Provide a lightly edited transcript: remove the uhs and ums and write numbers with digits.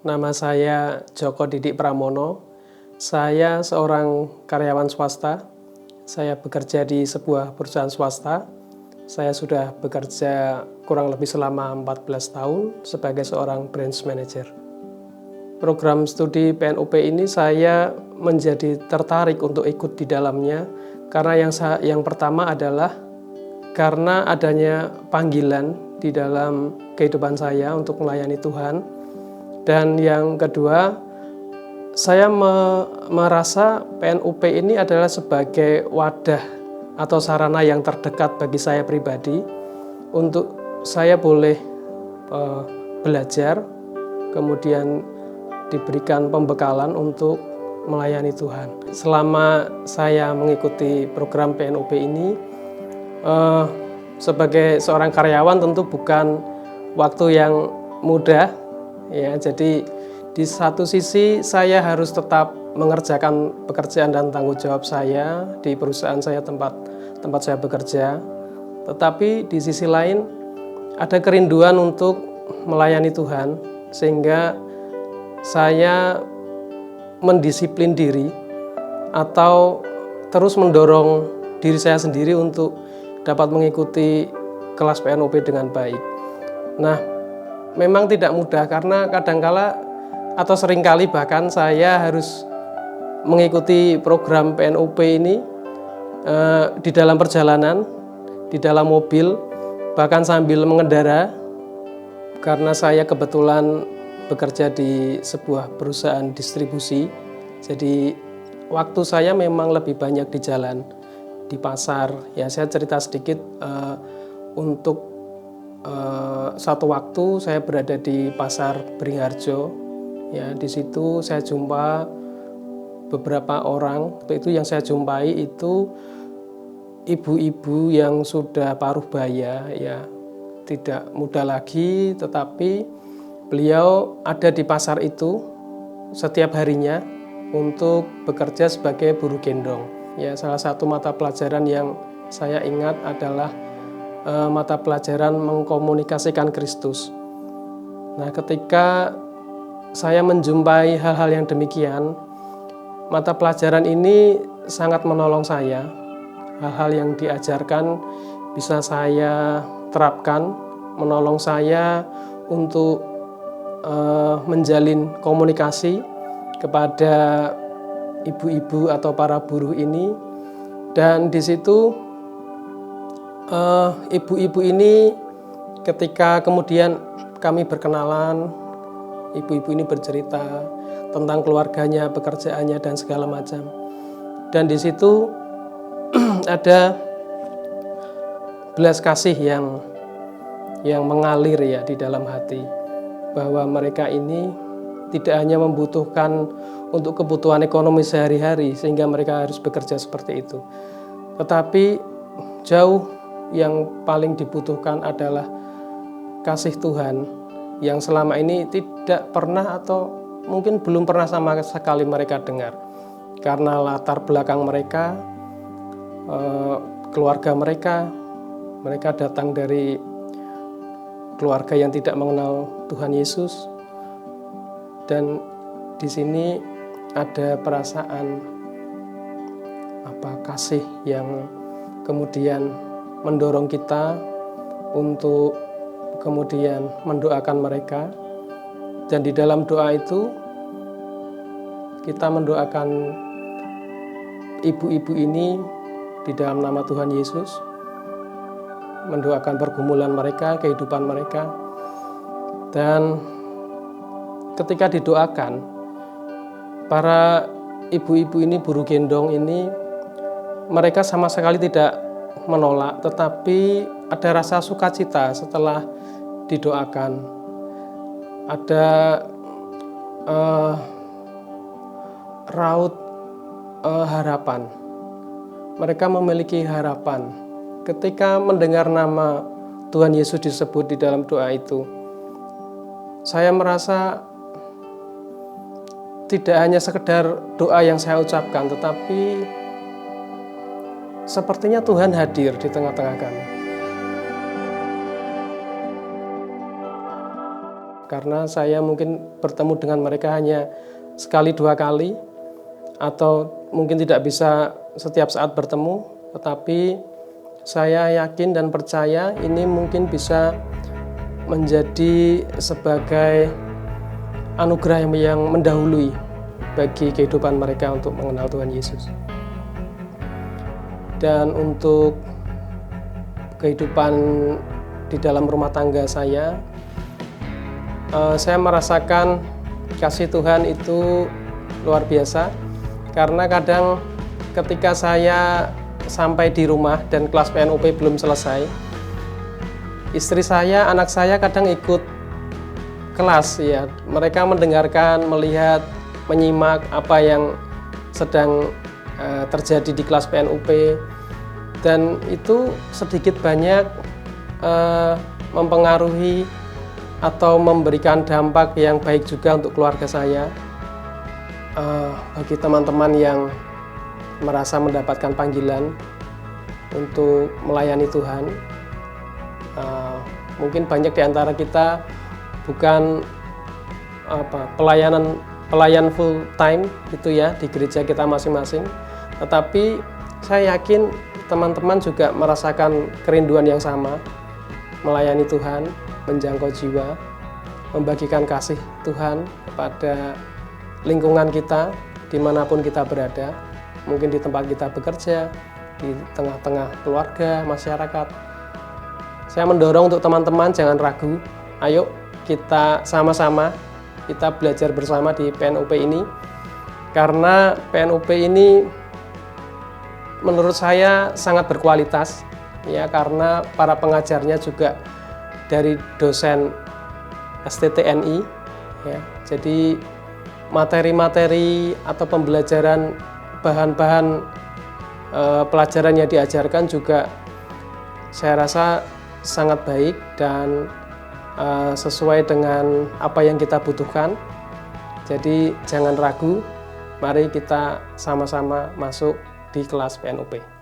Nama saya Joko Didik Pramono. Saya seorang karyawan swasta. Saya bekerja di sebuah perusahaan swasta. Saya sudah bekerja kurang lebih selama 14 tahun sebagai seorang branch manager. Program studi PNUP ini saya menjadi tertarik untuk ikut di dalamnya karena yang pertama adalah karena adanya panggilan di dalam kehidupan saya untuk melayani Tuhan. Dan yang kedua, saya merasa PNUP ini adalah sebagai wadah atau sarana yang terdekat bagi saya pribadi untuk saya boleh belajar, kemudian diberikan pembekalan untuk melayani Tuhan. Selama saya mengikuti program PNUP ini, sebagai seorang karyawan tentu bukan waktu yang mudah, ya. Jadi di satu sisi saya harus tetap mengerjakan pekerjaan dan tanggung jawab saya di perusahaan saya tempat saya bekerja. Tetapi di sisi lain ada kerinduan untuk melayani Tuhan, sehingga saya mendisiplin diri atau terus mendorong diri saya sendiri untuk dapat mengikuti kelas PNUP dengan baik. Nah, memang tidak mudah karena kadangkala atau seringkali bahkan saya harus mengikuti program PNUP ini di dalam perjalanan, di dalam mobil, bahkan sambil mengendara, karena saya kebetulan bekerja di sebuah perusahaan distribusi. Jadi waktu saya memang lebih banyak di jalan, di pasar. Ya, saya cerita sedikit untuk satu waktu saya berada di pasar Beringharjo. Ya, di situ saya jumpa beberapa orang. Waktu itu yang saya jumpai itu ibu-ibu yang sudah paruh baya, ya, tidak muda lagi, tetapi beliau ada di pasar itu setiap harinya untuk bekerja sebagai buruh gendong. Ya, salah satu mata pelajaran yang saya ingat adalah mata pelajaran mengkomunikasikan Kristus. Nah, ketika saya menjumpai hal-hal yang demikian, mata pelajaran ini sangat menolong saya. Hal-hal yang diajarkan bisa saya terapkan, menolong saya untuk menjalin komunikasi kepada ibu-ibu atau para buruh ini. Dan di situ ibu-ibu ini ketika kemudian kami berkenalan, ibu-ibu ini bercerita tentang keluarganya, pekerjaannya, dan segala macam. Dan di situ ada belas kasih yang mengalir, ya, di dalam hati, bahwa mereka ini tidak hanya membutuhkan untuk kebutuhan ekonomi sehari-hari sehingga mereka harus bekerja seperti itu, tetapi jauh yang paling dibutuhkan adalah kasih Tuhan yang selama ini tidak pernah atau mungkin belum pernah sama sekali mereka dengar, karena latar belakang mereka, keluarga mereka datang dari keluarga yang tidak mengenal Tuhan Yesus. Dan di sini ada perasaan kasih yang kemudian mendorong kita untuk kemudian mendoakan mereka. Dan di dalam doa itu kita mendoakan ibu-ibu ini di dalam nama Tuhan Yesus, mendoakan pergumulan mereka, kehidupan mereka. Dan ketika didoakan, para ibu-ibu ini, buruh gendong ini, mereka sama sekali tidak menolak, tetapi ada rasa sukacita setelah didoakan. Ada raut harapan. Mereka memiliki harapan ketika mendengar nama Tuhan Yesus disebut di dalam doa itu. Saya merasa tidak hanya sekedar doa yang saya ucapkan, tetapi sepertinya Tuhan hadir di tengah-tengah kami. karena saya mungkin bertemu dengan mereka hanya sekali dua kali atau mungkin tidak bisa setiap saat bertemu, tetapi saya yakin dan percaya ini mungkin bisa menjadi sebagai anugerah yang mendahului bagi kehidupan mereka untuk mengenal Tuhan Yesus. Dan untuk kehidupan di dalam rumah tangga saya merasakan kasih Tuhan itu luar biasa, karena kadang ketika saya sampai di rumah dan kelas PNUP belum selesai, istri saya, anak saya kadang ikut kelas ya. Mereka mendengarkan, melihat, menyimak apa yang sedang terjadi di kelas PNUP, dan itu sedikit banyak mempengaruhi atau memberikan dampak yang baik juga untuk keluarga saya. Bagi teman-teman yang merasa mendapatkan panggilan untuk melayani Tuhan, mungkin banyak di antara kita bukan pelayan full time gitu ya di gereja kita masing-masing, tetapi saya yakin teman-teman juga merasakan kerinduan yang sama, melayani Tuhan, menjangkau jiwa, membagikan kasih Tuhan kepada lingkungan kita dimanapun kita berada, mungkin di tempat kita bekerja, di tengah-tengah keluarga, masyarakat. Saya mendorong untuk teman-teman jangan ragu, ayo kita sama-sama, kita belajar bersama di PNUP ini, karena PNUP ini menurut saya sangat berkualitas ya, karena para pengajarnya juga dari dosen STTNI ya. Jadi materi-materi atau pembelajaran, bahan-bahan pelajaran yang diajarkan juga saya rasa sangat baik dan sesuai dengan apa yang kita butuhkan. Jadi jangan ragu, mari kita sama-sama masuk di kelas PNUP.